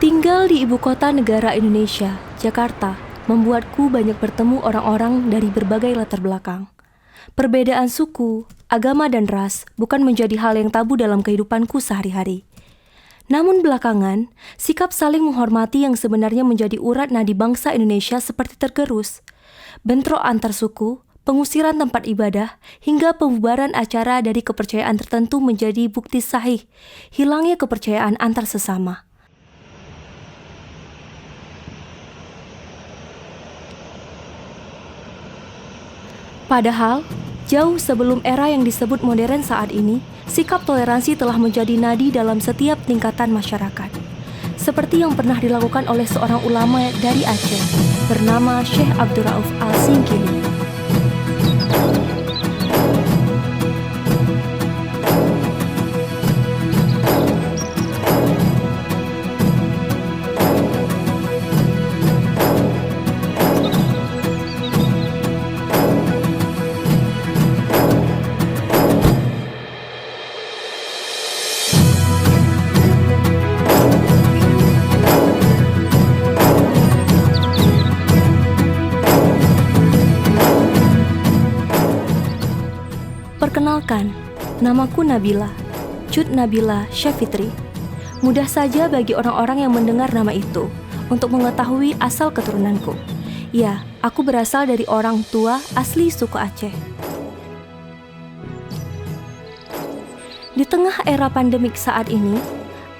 Tinggal di ibu kota negara Indonesia, Jakarta, membuatku banyak bertemu orang-orang dari berbagai latar belakang. Perbedaan suku, agama, dan ras bukan menjadi hal yang tabu dalam kehidupanku sehari-hari. Namun belakangan, sikap saling menghormati yang sebenarnya menjadi urat nadi bangsa Indonesia seperti tergerus. Bentrok antar suku, pengusiran tempat ibadah, hingga pembubaran acara dari kepercayaan tertentu menjadi bukti sahih hilangnya kepercayaan antar sesama. Padahal, jauh sebelum era yang disebut modern saat ini, sikap toleransi telah menjadi nadi dalam setiap tingkatan masyarakat. Seperti yang pernah dilakukan oleh seorang ulama dari Aceh, bernama Syekh Abdul Rauf Al-Singkili. Perkenalkan, namaku Nabila, Cut Nabila Syafitri. Mudah saja bagi orang-orang yang mendengar nama itu untuk mengetahui asal keturunanku. Ya, aku berasal dari orang tua asli suku Aceh. Di tengah era pandemik saat ini,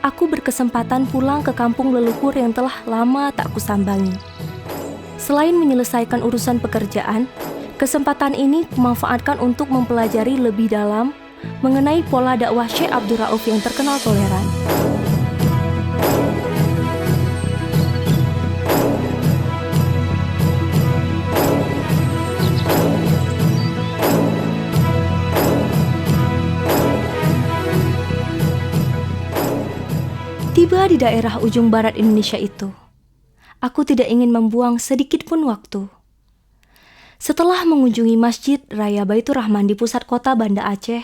aku berkesempatan pulang ke kampung leluhur yang telah lama tak kusambangi. Selain menyelesaikan urusan pekerjaan, kesempatan ini kumanfaatkan untuk mempelajari lebih dalam mengenai pola dakwah Syekh Abdul Rauf yang terkenal toleran. Tiba di daerah ujung barat Indonesia itu, aku tidak ingin membuang sedikit pun waktu. Setelah mengunjungi Masjid Raya Baitur Rahman di pusat kota Banda Aceh,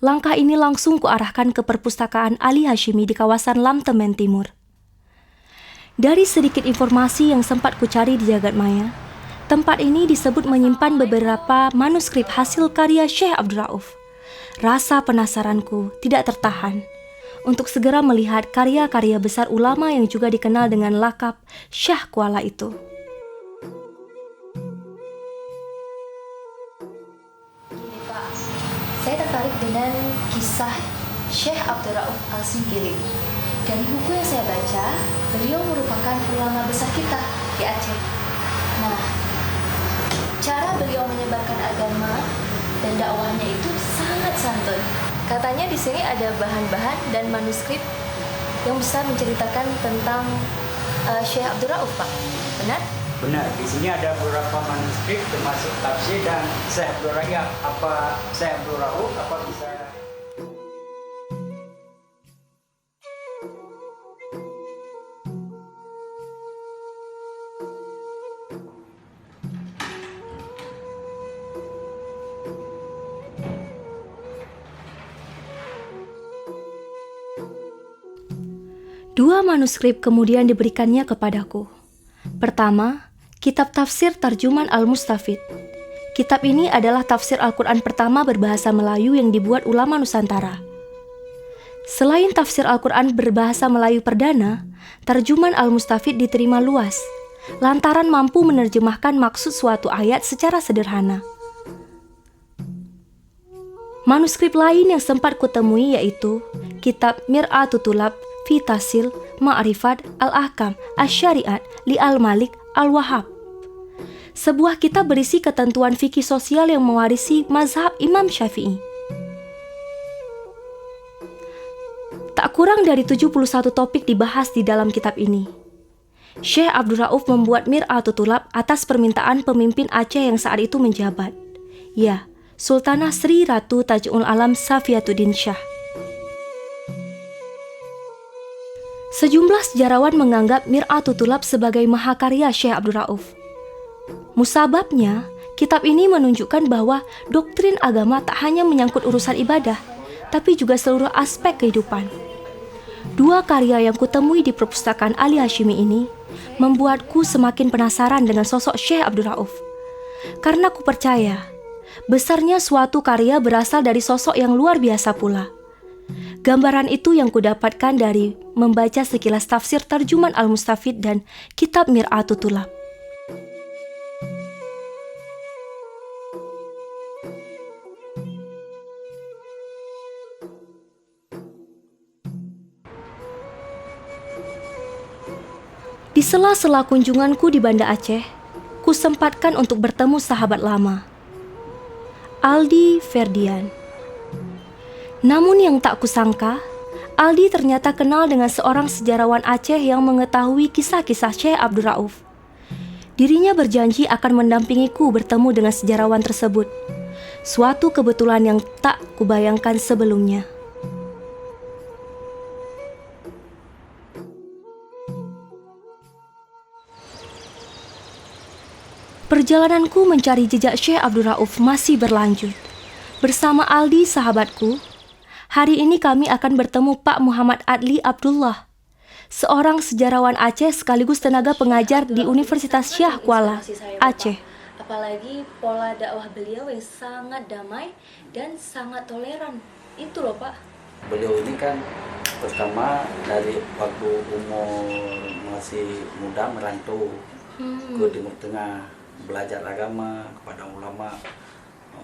langkah ini langsung kuarahkan ke Perpustakaan Ali Hashimi di kawasan Lamtemen Timur. Dari sedikit informasi yang sempat kucari di jagat maya, tempat ini disebut menyimpan beberapa manuskrip hasil karya Syekh Abdul Rauf. Rasa penasaranku tidak tertahan untuk segera melihat karya-karya besar ulama yang juga dikenal dengan lakap Syah Kuala itu. Saya tertarik dengan kisah Syekh Abdul Rauf Al-Singkili. Dari buku yang saya baca, beliau merupakan ulama besar kita di Aceh. Nah, cara beliau menyebarkan agama dan dakwahnya itu sangat santun. Katanya di sini ada bahan-bahan dan manuskrip yang bisa menceritakan tentang Syekh Abdul Rauf, Pak. Benar? Benar, di sini ada beberapa manuskrip termasuk tafsir dan Syekh Abdul Rauf. Apa Syekh Abdul Rauf apa bisa Dua manuskrip kemudian diberikannya kepadaku. Pertama, kitab tafsir Tarjuman Al-Mustafid. Kitab ini adalah tafsir Al-Quran pertama berbahasa Melayu yang dibuat ulama Nusantara. Selain tafsir Al-Quran berbahasa Melayu perdana, Tarjuman Al-Mustafid diterima luas, lantaran mampu menerjemahkan maksud suatu ayat secara sederhana. Manuskrip lain yang sempat kutemui yaitu kitab Mir'atut Tulab fi Tasil Ma'rifat Al-Ahkam Asy-Syariat li Al-Malik Al-Wahhab. Sebuah kitab berisi ketentuan fikih sosial yang mewarisi mazhab Imam Syafi'i. Tak kurang dari 71 topik dibahas di dalam kitab ini. Syekh Abdul Rauf membuat Mir'atut Tulab atas permintaan pemimpin Aceh yang saat itu menjabat. Ya, Sultanah Sri Ratu Tajul Alam Safiyatuddin Shah. Sejumlah sejarawan menganggap Mir'atut Tulab sebagai mahakarya Syekh Abdul Rauf. Musababnya, kitab ini menunjukkan bahwa doktrin agama tak hanya menyangkut urusan ibadah, tapi juga seluruh aspek kehidupan. Dua karya yang kutemui di perpustakaan Ali Hashimi ini membuatku semakin penasaran dengan sosok Syekh Abdul Rauf. Karena ku percaya, besarnya suatu karya berasal dari sosok yang luar biasa pula. Gambaran itu yang kudapatkan dari membaca sekilas tafsir Tarjuman Al-Mustafid dan Kitab Mir'atut Tulab. Di sela-sela kunjunganku di Banda Aceh, kusempatkan untuk bertemu sahabat lama, Aldi Ferdian. Namun yang tak kusangka, Aldi ternyata kenal dengan seorang sejarawan Aceh yang mengetahui kisah-kisah Syekh Abdul Rauf. Dirinya berjanji akan mendampingiku bertemu dengan sejarawan tersebut. Suatu kebetulan yang tak kubayangkan sebelumnya. Perjalananku mencari jejak Syekh Abdul Rauf masih berlanjut. Bersama Aldi sahabatku, hari ini kami akan bertemu Pak Muhammad Adli Abdullah, seorang sejarawan Aceh sekaligus tenaga pengajar di Universitas Syah Kuala, Aceh. Apalagi pola dakwah beliau yang sangat damai dan sangat toleran. Itu loh Pak. Beliau ini kan pertama dari waktu umur masih muda merantau ke Timur Tengah, belajar agama kepada ulama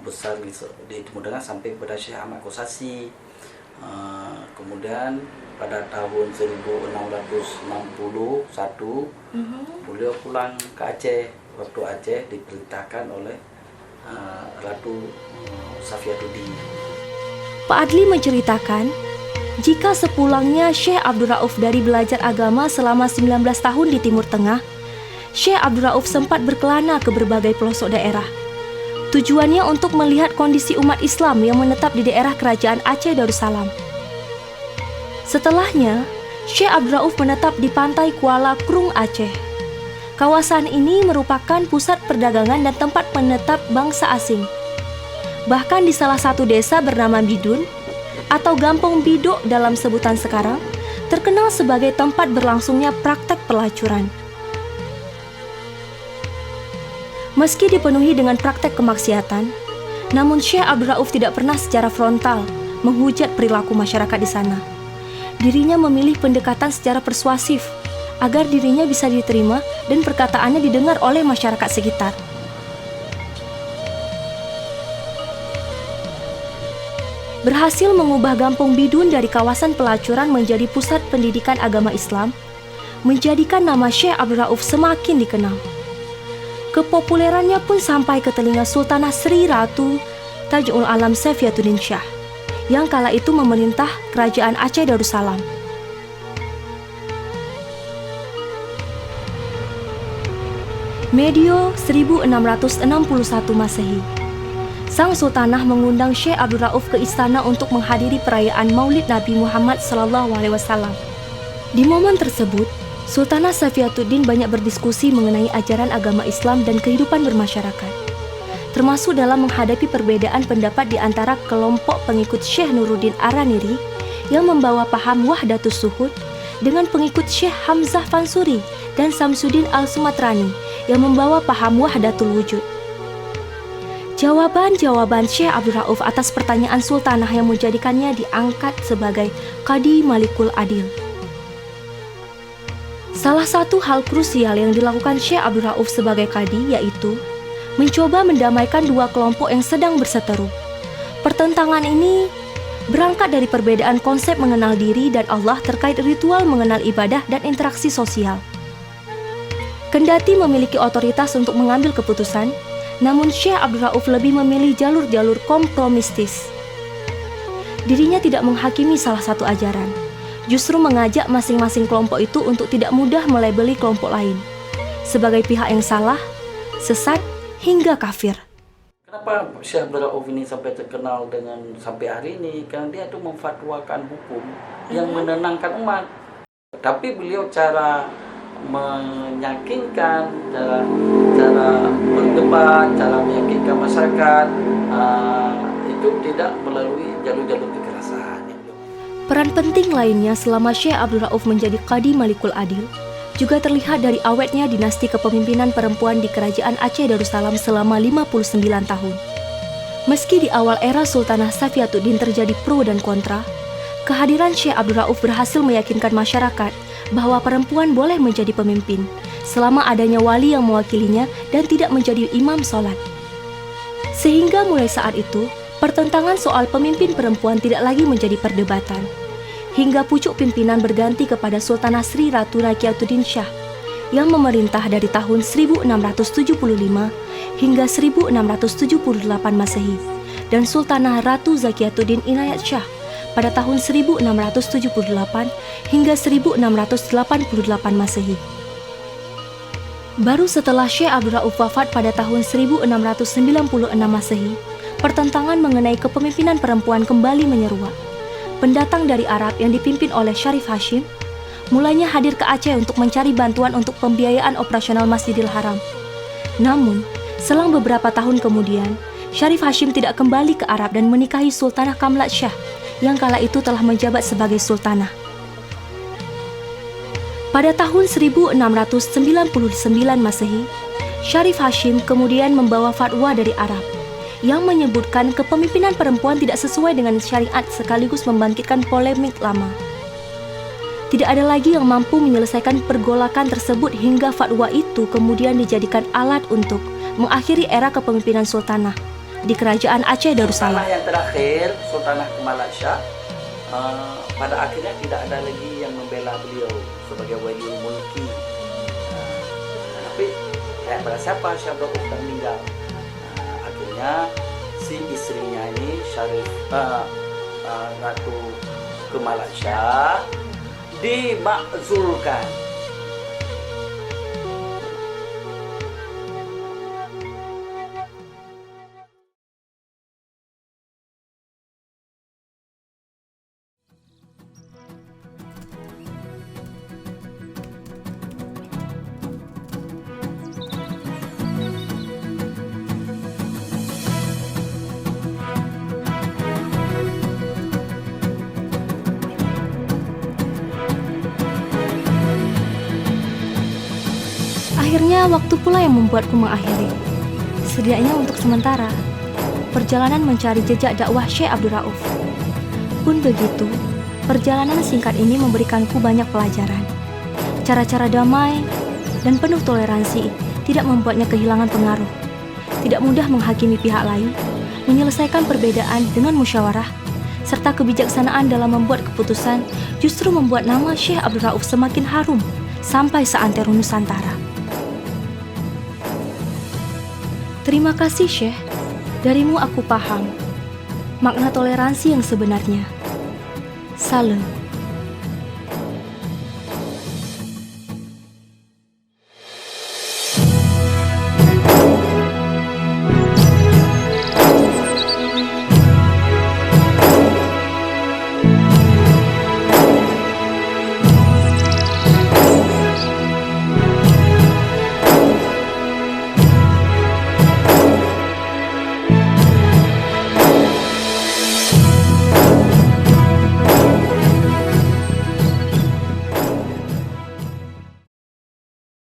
besar di Timur Tengah sampai kepada Syekh Ahmad Kosasi. Kemudian pada tahun 1661 beliau pulang ke Aceh. Waktu Aceh diperintahkan oleh Ratu Safiatuddin. Pak Adli menceritakan, jika sepulangnya Syekh Abdul Rauf dari belajar agama selama 19 tahun di Timur Tengah, Syekh Abdul Rauf sempat berkelana ke berbagai pelosok daerah. Tujuannya untuk melihat kondisi umat Islam yang menetap di daerah kerajaan Aceh Darussalam. Setelahnya, Syekh Abdul Rauf menetap di pantai Kuala Krung, Aceh. Kawasan ini merupakan pusat perdagangan dan tempat menetap bangsa asing. Bahkan di salah satu desa bernama Bidun, atau Gampong Biduk dalam sebutan sekarang, terkenal sebagai tempat berlangsungnya praktek pelacuran. Meski dipenuhi dengan praktek kemaksiatan, namun Syekh Abdul Rauf tidak pernah secara frontal menghujat perilaku masyarakat di sana. Dirinya memilih pendekatan secara persuasif agar dirinya bisa diterima dan perkataannya didengar oleh masyarakat sekitar. Berhasil mengubah Gampong Bidun dari kawasan pelacuran menjadi pusat pendidikan agama Islam, menjadikan nama Syekh Abdul Rauf semakin dikenal. Kepopulerannya pun sampai ke telinga Sultanah Sri Ratu Tajul Alam Safiatuddin Shah yang kala itu memerintah kerajaan Aceh Darussalam. Medio 1661 Masehi, Sang Sultanah mengundang Syekh Abdul Rauf ke istana untuk menghadiri perayaan Maulid Nabi Muhammad SAW. Di momen tersebut, Sultanah Safiatuddin banyak berdiskusi mengenai ajaran agama Islam dan kehidupan bermasyarakat, termasuk dalam menghadapi perbedaan pendapat di antara kelompok pengikut Syekh Nuruddin Araniri yang membawa paham Wahdatus Suhud dengan pengikut Syekh Hamzah Fansuri dan Samsuddin Al-Sumatrani yang membawa paham Wahdatul Wujud. Jawaban-jawaban Syekh Abdul Rauf atas pertanyaan Sultanah yang menjadikannya diangkat sebagai Qadi Malikul Adil. Salah satu hal krusial yang dilakukan Syekh Abdul Rauf sebagai Qadi yaitu mencoba mendamaikan dua kelompok yang sedang berseteru. Pertentangan ini berangkat dari perbedaan konsep mengenal diri dan Allah terkait ritual mengenal ibadah dan interaksi sosial. Kendati memiliki otoritas untuk mengambil keputusan, namun Syekh Abdul Rauf lebih memilih jalur-jalur kompromistis. Dirinya tidak menghakimi salah satu ajaran, justru mengajak masing-masing kelompok itu untuk tidak mudah melabeli kelompok lain sebagai pihak yang salah, sesat, hingga kafir. Kenapa Syekh Abdul Rauf ini sampai terkenal dengan sampai hari ini? Karena dia itu memfatwakan hukum yang menenangkan umat. Tapi beliau cara meyakinkan, cara berdebat, cara meyakinkan masyarakat itu tidak melalui jalur-jalur kekerasan. Peran penting lainnya selama Syekh Abdul Rauf menjadi Qadi Malikul Adil juga terlihat dari awetnya dinasti kepemimpinan perempuan di Kerajaan Aceh Darussalam selama 59 tahun. Meski di awal era Sultanah Safiatuddin terjadi pro dan kontra, kehadiran Syekh Abdul Rauf berhasil meyakinkan masyarakat bahwa perempuan boleh menjadi pemimpin selama adanya wali yang mewakilinya dan tidak menjadi imam sholat. Sehingga mulai saat itu, pertentangan soal pemimpin perempuan tidak lagi menjadi perdebatan. Hingga pucuk pimpinan berganti kepada Sultanah Sri Ratu Nakiatuddin Shah yang memerintah dari tahun 1675 hingga 1678 Masehi dan Sultanah Ratu Zakiatuddin Inayat Shah pada tahun 1678 hingga 1688 Masehi. Baru setelah Syekh Abdul Rauf wafat pada tahun 1696 Masehi, pertentangan mengenai kepemimpinan perempuan kembali menyeruak. Pendatang dari Arab yang dipimpin oleh Syarif Hashim mulanya hadir ke Aceh untuk mencari bantuan untuk pembiayaan operasional Masjidil Haram. Namun, selang beberapa tahun kemudian, Syarif Hashim tidak kembali ke Arab dan menikahi Sultanah Kamlat Shah yang kala itu telah menjabat sebagai sultanah. Pada tahun 1699 Masehi, Syarif Hashim kemudian membawa fatwa dari Arab yang menyebutkan kepemimpinan perempuan tidak sesuai dengan syariat sekaligus membangkitkan polemik lama. Tidak ada lagi yang mampu menyelesaikan pergolakan tersebut hingga fatwa itu kemudian dijadikan alat untuk mengakhiri era kepemimpinan sultanah di Kerajaan Aceh Darussalam. Sultanah yang terakhir, Sultanah Kamalat Shah, pada akhirnya tidak ada lagi yang membela beliau sebagai waliul mulki. Tapi pada siapa Syekh Abdul Rauf meninggal, akhirnya si istrinya ini Ratu Kamalat Shah dimakzulkan. Akhirnya waktu pula yang membuatku mengakhiri. Setidaknya untuk sementara, perjalanan mencari jejak dakwah Syekh Abdul Rauf. Pun begitu, perjalanan singkat ini memberikanku banyak pelajaran. Cara-cara damai dan penuh toleransi tidak membuatnya kehilangan pengaruh. Tidak mudah menghakimi pihak lain, menyelesaikan perbedaan dengan musyawarah, serta kebijaksanaan dalam membuat keputusan justru membuat nama Syekh Abdul Rauf semakin harum sampai seantero Nusantara. Terima kasih Syekh, darimu aku paham makna toleransi yang sebenarnya. Salam.